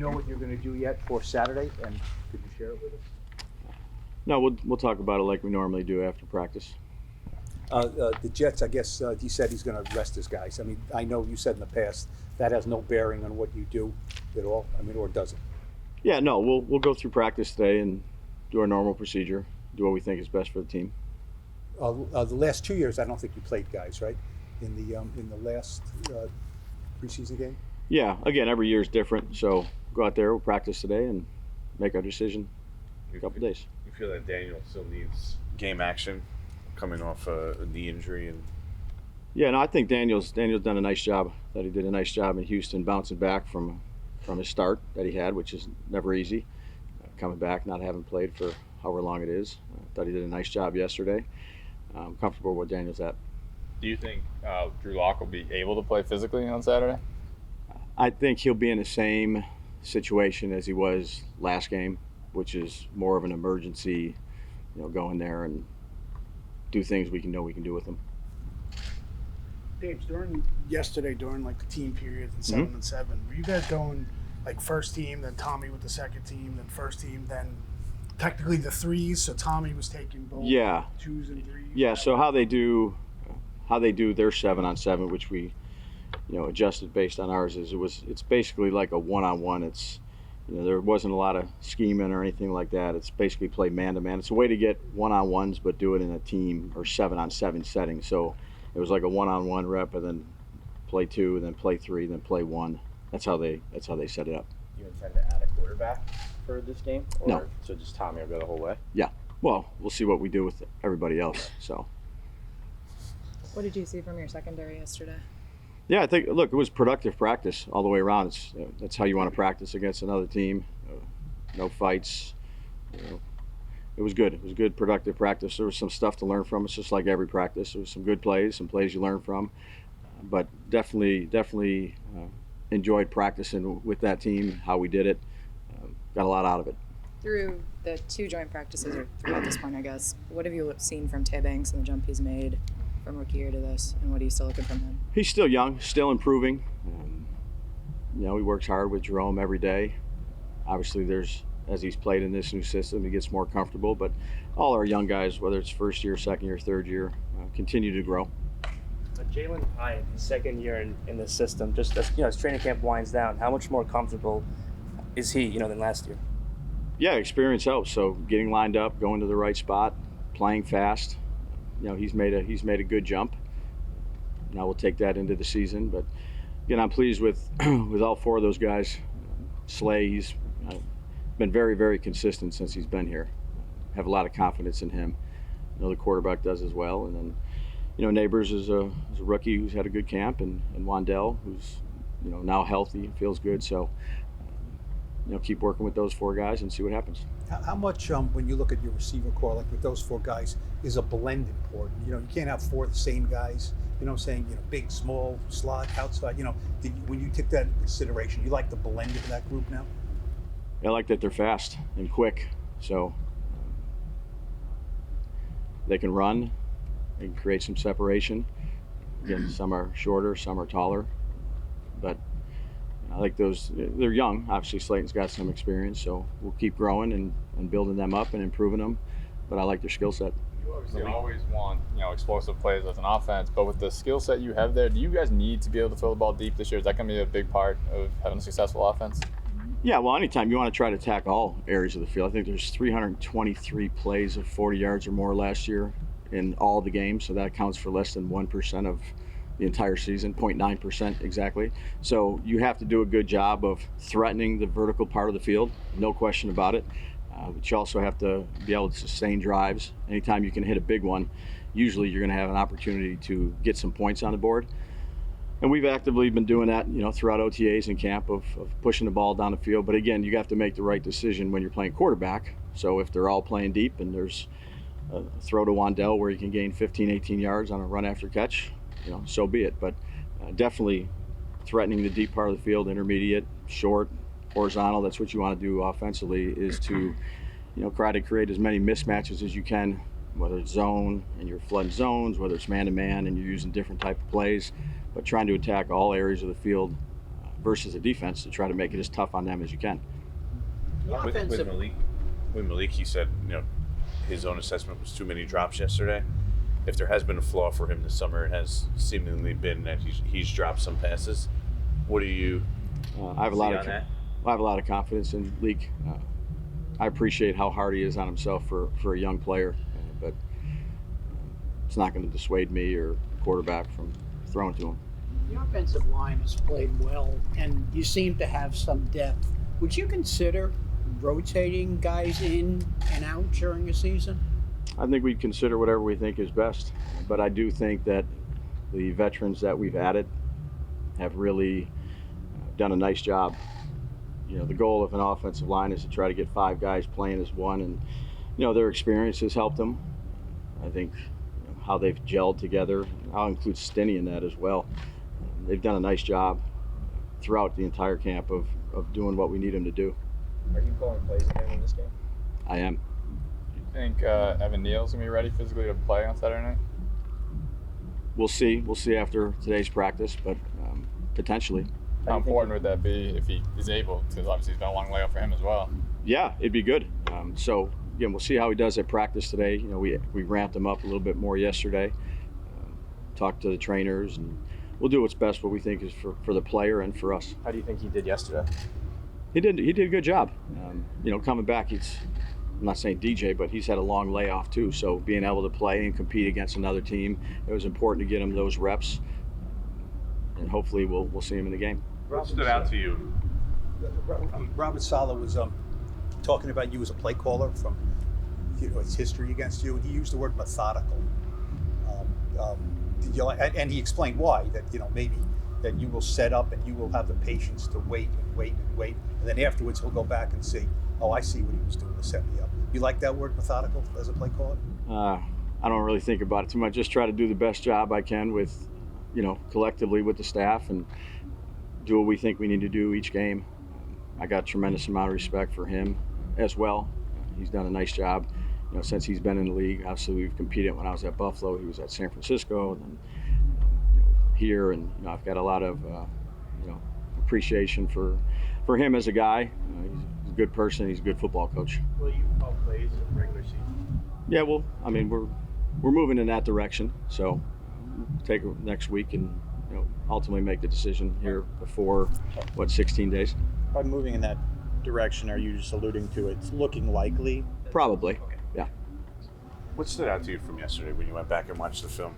know what you're going to do yet for Saturday, and could you share it with us? No, we'll talk about it like we normally do after practice. The Jets, I guess he said he's going to rest his guys. I mean, I know you said in the past that has no bearing on what you do at all. I mean, or does it? Yeah, no, we'll go through practice today and do our normal procedure, do what we think is best for the team. The last 2 years, I don't think you played guys, right? In the last preseason game. Yeah, again, every year is different, so go out there, we'll practice today, and make our decision in a couple days. You feel that Daniel still needs game action, coming off a knee injury, and yeah, no, I think Daniel's done a nice job. That he did a nice job in Houston, bouncing back from his start that he had, which is never easy. Coming back, not having played for however long it is. I thought he did a nice job yesterday. I'm comfortable where Daniel's at. Do you think Drew Lock will be able to play physically on Saturday? I think he'll be in the same situation as he was last game, which is more of an emergency, go in there and do things we can do with him. Dave, during like the team periods and 7 and 7, were you guys going like first team, then Tommy with the second team, then first team, then technically the threes? So Tommy was taking both 2s and 3s. Yeah. So how they do their 7-on-7, which we adjusted based on ours, is it's basically like a one-on-one. It's there wasn't a lot of scheming or anything like that. It's basically play man-to-man. It's a way to get one-on-ones, but do it in a team or 7-on-7 setting. So it was like a one-on-one rep, and then play 2, and then play 3, then play 1. That's how they set it up. You intend to add a quarterback for this game? Or No. So just Tommy will go the whole way? Yeah. Well, we'll see what we do with everybody else. So. What did you see from your secondary yesterday? Yeah, I think, look, it was productive practice all the way around. That's how you want to practice against another team. No fights. It was good. It was good, productive practice. There was some stuff to learn from. It's just like every practice. There was some good plays, some plays you learn from. But definitely enjoyed practicing with that team, how we did it. Got a lot out of it. Through the 2 joint practices, or throughout this point, I guess, what have you seen from Tay Banks and the jump he's made from rookie year to this, and what are you still looking from him? He's still young, still improving. He works hard with Jerome every day. Obviously, as he's played in this new system, he gets more comfortable. But all our young guys, whether it's first year, second year, third year, continue to grow. Jalen Hyatt, his second year in the system, just as training camp winds down, how much more comfortable is he, than last year? Yeah, experience helps. So getting lined up, going to the right spot, playing fast. He's made a good jump. Now we'll take that into the season. But again, I'm pleased with all 4 of those guys. Slay, he's been very, very consistent since he's been here. Have a lot of confidence in him. The quarterback does as well. And then, Neighbors is a rookie who's had a good camp, and Wandell, who's now healthy and feels good. So keep working with those 4 guys and see what happens. How much, when you look at your receiver core, like with those 4 guys, is a blend important? You can't have 4 of the same guys. Big, small, slot, outside. When you take that into consideration, you like the blend of that group now? I like that they're fast and quick, so they can run and create some separation. Again, some are shorter, some are taller, but I like those. They're young. Obviously, Slayton's got some experience, so we'll keep growing and building them up and improving them, but I like their skill set. You obviously always want explosive plays as an offense, but with the skill set you have there, do you guys need to be able to throw the ball deep this year? Is that going to be a big part of having a successful offense? Yeah, well, anytime you want to try to attack all areas of the field. I think there's 323 plays of 40 yards or more last year in all the games, so that accounts for less than 1% of the entire season, 0.9% exactly. So you have to do a good job of threatening the vertical part of the field, no question about it. But you also have to be able to sustain drives. Anytime you can hit a big one, usually you're going to have an opportunity to get some points on the board. And we've actively been doing that, throughout OTAs and camp of pushing the ball down the field. But again, you have to make the right decision when you're playing quarterback. So if they're all playing deep and there's a throw to Wandell where you can gain 15, 18 yards on a run after catch, so be it. But definitely threatening the deep part of the field, intermediate, short, horizontal, that's what you want to do offensively, is to try to create as many mismatches as you can, whether it's zone and you're flooding zones, whether it's man-to-man and you're using different type of plays, but trying to attack all areas of the field versus the defense to try to make it as tough on them as you can. With Malik, he said, his own assessment was too many drops yesterday. If there has been a flaw for him this summer, it has seemingly been that he's dropped some passes. What do you I have a lot see of on that? I have a lot of confidence in Leak. I appreciate how hard he is on himself for a young player, but it's not going to dissuade me or the quarterback from throwing to him. The offensive line has played well, and you seem to have some depth. Would you consider rotating guys in and out during a season? I think we'd consider whatever we think is best, but I do think that the veterans that we've added have really done a nice job. The goal of an offensive line is to try to get 5 guys playing as one, and their experience has helped them. I think how they've gelled together. I'll include Stinney in that as well. They've done a nice job throughout the entire camp of doing what we need them to do. Are you calling plays again in this game? I am. Do you think Evan Neal's gonna be ready physically to play on Saturday night? We'll see. We'll see after today's practice, but potentially. How important would that be if he is able? Because obviously it's been a long layoff for him as well. Yeah, it'd be good. So again, we'll see how he does at practice today. We ramped him up a little bit more yesterday. Talked to the trainers, and we'll do what's best, what we think is for the player and for us. How do you think he did yesterday? He did a good job. Coming back, I'm not saying DJ, but he's had a long layoff too. So being able to play and compete against another team, it was important to get him those reps, and hopefully we'll see him in the game. What stood out to you? Robert Saleh was talking about you as a play caller from his history against you, and he used the word methodical. And he explained why, that maybe that you will set up and you will have the patience to wait and wait and wait, and then afterwards he'll go back and say, "Oh, I see what he was doing to set me up." You like that word methodical as a play caller? I don't really think about it too much. Just try to do the best job I can with, collectively with the staff, and do what we think we need to do each game. I got a tremendous amount of respect for him as well. He's done a nice job, since he's been in the league. Obviously, we've competed. When I was at Buffalo, he was at San Francisco, and then here, and I've got a lot of appreciation for him as a guy. He's a good person. He's a good football coach. Will you call plays in regular season? Yeah, well, we're moving in that direction. So take it next week and ultimately make the decision here before 16 days. By moving in that direction, are you just alluding to it's looking likely? Probably. Okay. Yeah. What stood out to you from yesterday when you went back and watched the film?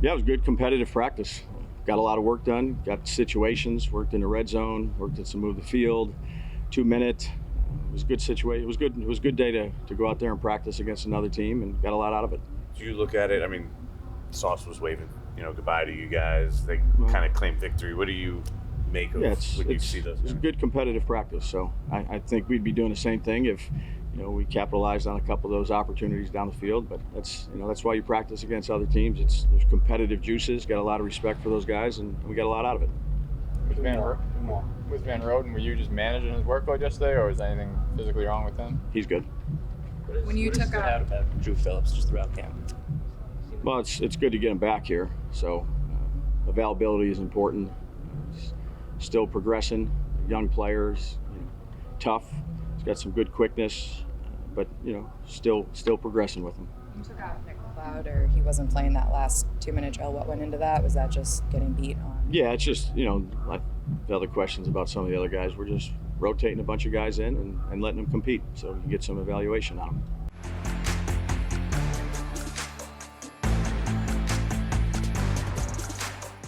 Yeah, it was good competitive practice. Got a lot of work done. Got situations. Worked in the red zone. Worked at some move the field. 2-minute. It was a good situation. It was good. It was a good day to go out there and practice against another team, and got a lot out of it. Do you look at it? Sauce was waving, goodbye to you guys. They kind of claimed victory. What do you make of when you see those? It's a good competitive practice. So I think we'd be doing the same thing if we capitalized on a couple of those opportunities down the field. But that's why you practice against other teams. There's competitive juices. Got a lot of respect for those guys, and we got a lot out of it. With Van Roden, were you just managing his workload yesterday, or was anything physically wrong with him? He's good. When you took out about Drew Phillips just throughout camp? Well, it's good to get him back here. So availability is important. Still progressing. Young players, tough. He's got some good quickness, but still progressing with him. you took out Nick McLeod, or he wasn't playing that last 2-minute drill, what went into that? Was that just getting beat on? Yeah, it's just like the other questions about some of the other guys. We're just rotating a bunch of guys in and letting them compete, so you get some evaluation on them.